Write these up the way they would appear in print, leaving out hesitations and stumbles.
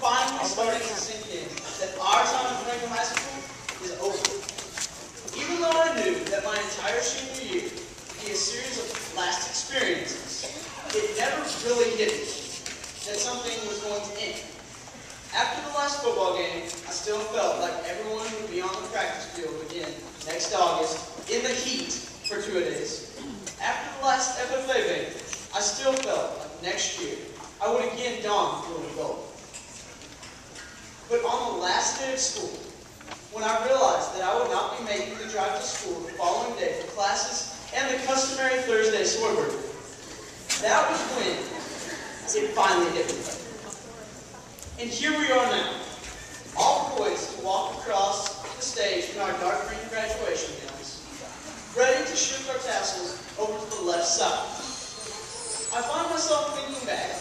finally starting to sink in that our time at Franklin High School is over. Even though I knew that my entire senior year would be a series of last experiences, it never really hit me that something was going to end. After the last football game, I still felt like everyone would be on the practice field again next August in the heat for 2 days. After the last FFA game, I still felt like next year I would again don the blue and gold. But on the last day of school, when I realized that I would not be making the drive to school the following day for classes and the customary Thursday sword burger, that was when it finally hit me. And here we are now, all poised to walk across the stage in our dark green graduation gowns, ready to shift our tassels over to the left side. I find myself thinking back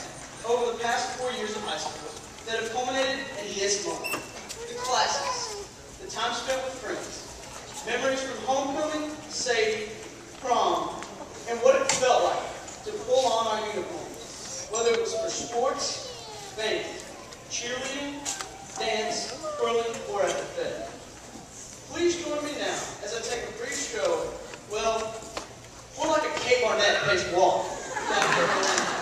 over the past 4 years of high school that have culminated in this moment. The classes, the time spent with friends, memories from homecoming, safety, prom, and what it felt like to pull on our uniforms, whether it was for sports, band, cheerleading, dance, twirling, or FFA. Please join me now as I take a brief stroll, well, more like a Kate Barnett-paced walk down memory lane.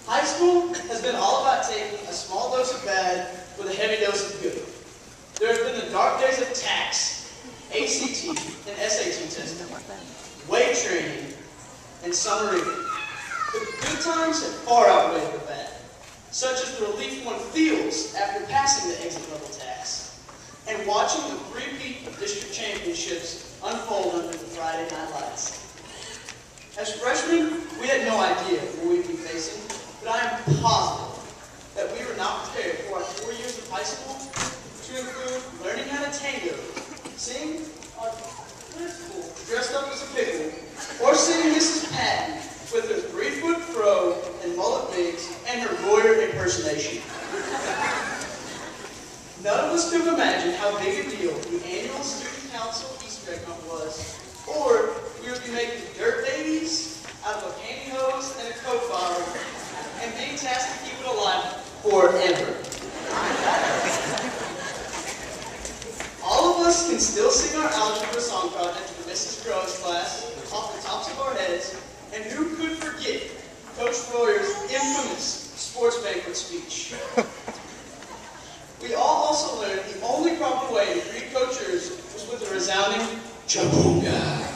High school has been all about taking a small dose of bad with a heavy dose of good. There have been the dark days of tax, ACT, and SAT testing, weight training, and summer reading. But the good times have far outweighed the bad, such as the relief one feels after passing the exit level tax, and watching the three-peat of district championships unfold under the Friday night lights. As freshmen, we had no idea what we'd be facing, but I am positive that we were not prepared for our 4 years of high school to include learning how to tango, seeing our principal dressed up as a pickle, or seeing Mrs. Patton with her 3-foot fro and mullet wigs and her lawyer impersonation. None of us could imagine how big a deal the annual student council Easter egg hunt was, or we would be making dirt babies out of a pantyhose and a Coke bottle and being tasked to keep it alive forever. All of us can still sing our algebra song project for Mrs. Crow's class off the tops of our heads, and who could forget Coach Royer's infamous sports banquet speech? We all also learned the only proper way to greet coachers was with a resounding Chabunga.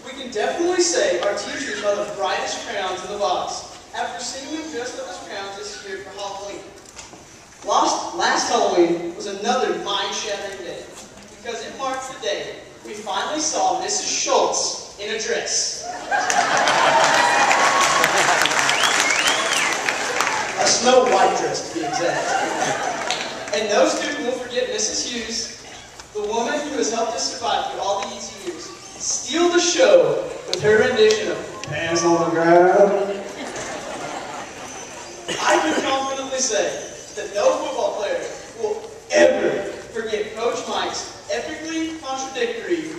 We can definitely say our teachers are the brightest crowns in the box after seeing them dressed up as crowns this year for Halloween. Last Halloween was another mind-shattering day because it marked the day we finally saw Mrs. Schultz in a dress. A Snow White dress, to be exact. And no student will forget Mrs. Hughes, the woman who has helped us survive through all these years, steal the show with her rendition of Pants on the Ground. I can confidently say that no football player will ever forget Coach Mike's epically contradictory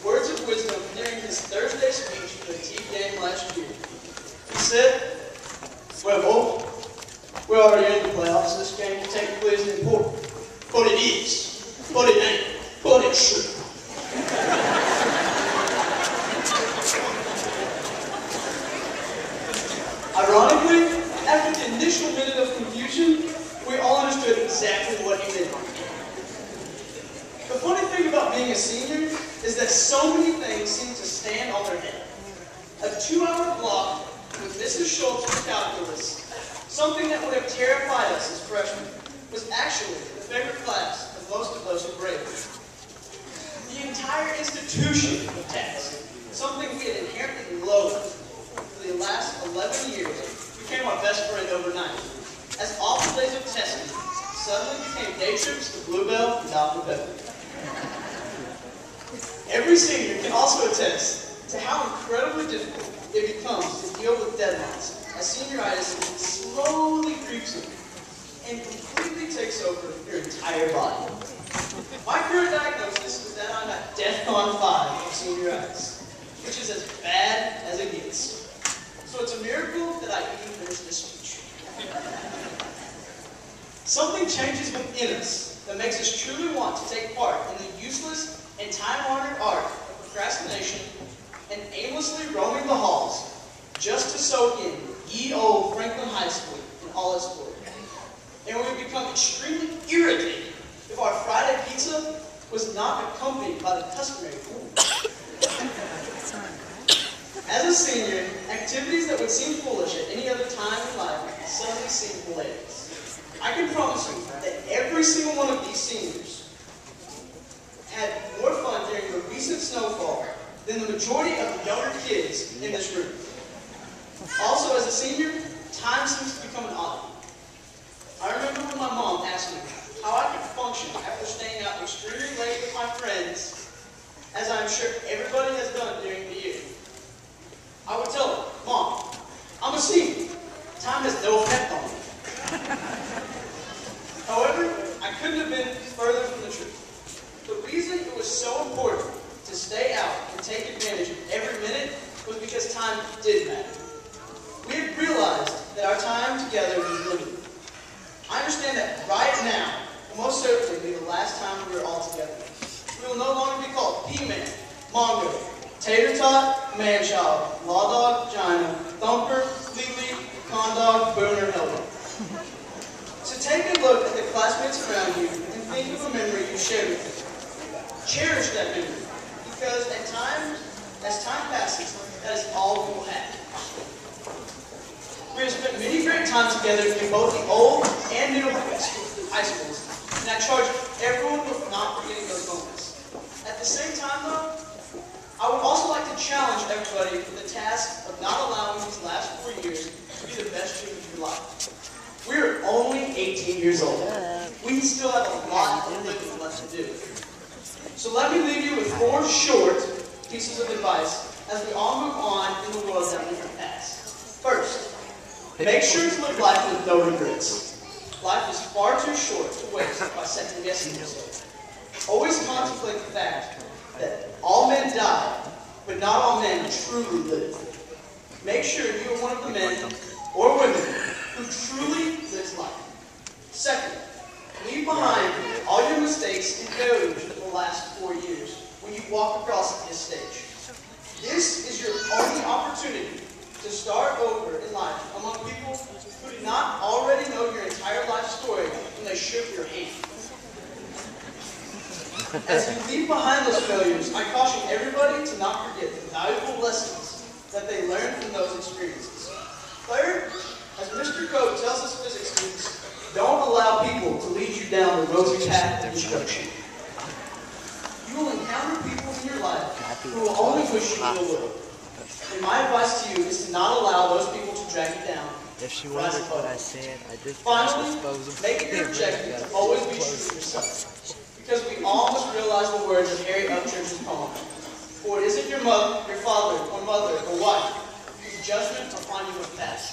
words of wisdom during his Thursday speech for the team game last year. He said, "Well, boy, we're already in the playoffs. This game technically isn't important, but it is. But it ain't. But it should." Ironically, after the initial minute of confusion, we all understood exactly what he meant. The funny thing about being a senior is that so many things seem to stand on their head. A 2-hour block with Mrs. Schultz for calculus, something that would have terrified us as freshmen, was actually the favorite class of most of those who graded. The entire institution of tax, something we had inherently loathed for the last 11 years, became our best friend overnight, as awful days of testing suddenly became day trips to Bluebell and Dr. Pepper. Every senior can also attest to how incredibly difficult it becomes to deal with deadlines as senioritis slowly creeps in and completely takes over your entire body. My current diagnosis is that I'm at DEFCON 5 of senioritis, which is as bad as it gets. So it's a miracle that that I even finished this speech. Something changes within us that makes us truly want to take part in the useless and time-honored art of procrastination and aimlessly roaming the halls just to soak in ye old Franklin High School in all its glory. And we would become extremely irritated if our Friday pizza was not accompanied by the customary food. As a senior, activities that would seem foolish at any other time in life suddenly seem hilarious. I can promise you that every single one of these seniors had more fun during the recent snowfall than the majority of the younger kids in this room. Also, as a senior, time seems to become an oddity. I remember when my mom asked me how I could function after staying out extremely late with my friends, as I'm sure everybody has done during the year. I would tell her, Mom, I'm a senior. Time has no effect on me. However, I couldn't have been further from the truth. The reason it was so important to stay out and take advantage of every minute was because time did matter. We had realized that our time together was limited. I understand that right now will most certainly be the last time we are all together. We will no longer be called P-Man, Mongo, Tater Tot, Man-Child, Law Dog, Gina, Thumper, Lily, Condog, Booner, Helper. So take a look at the classmates around you and think of a memory you shared with them. Cherish that memory, because as time passes, that is all we will have. We have spent many great times together in both the old and new high schools, and I charge everyone with not forgetting those moments. At the same time, though, I would also like to challenge everybody for the task of not allowing these last 4 years to be the best years of your life. We're only 18 years old. We still have a lot of living left to do. So let me leave you with 4 short pieces of advice as we all move on in the world that we have passed. First, make sure to live life with no regrets. Life is far too short to waste by second-guessing yourself. Always contemplate the fact that all men die, but not all men truly live. Make sure you are one of the men or women who truly lives life. Second, leave behind all your mistakes and failures of the last 4 years when you walk across this stage. This is your only opportunity to start over in life among people who do not already know your entire life story when they shook your hand. As you leave behind those failures, I caution everybody to not forget the valuable lessons that they learned from those experiences. Third, as Mr. Code tells us physics students, don't allow people to lead you down the rosy path of destruction. You will encounter people in your life who will only wish you the world. And my advice to you is to not allow those people to drag you down. If she wondered what I said, I did finally, make it your objective to always be true to yourself. Because we all must realize the words of Harry Upchurch's poem. For it isn't your mother, your father, or mother, or wife, whose judgment upon you will pass.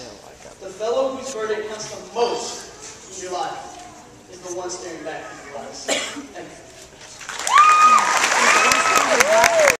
The fellow whose verdict counts the most in your life is the one staring back in your eyes.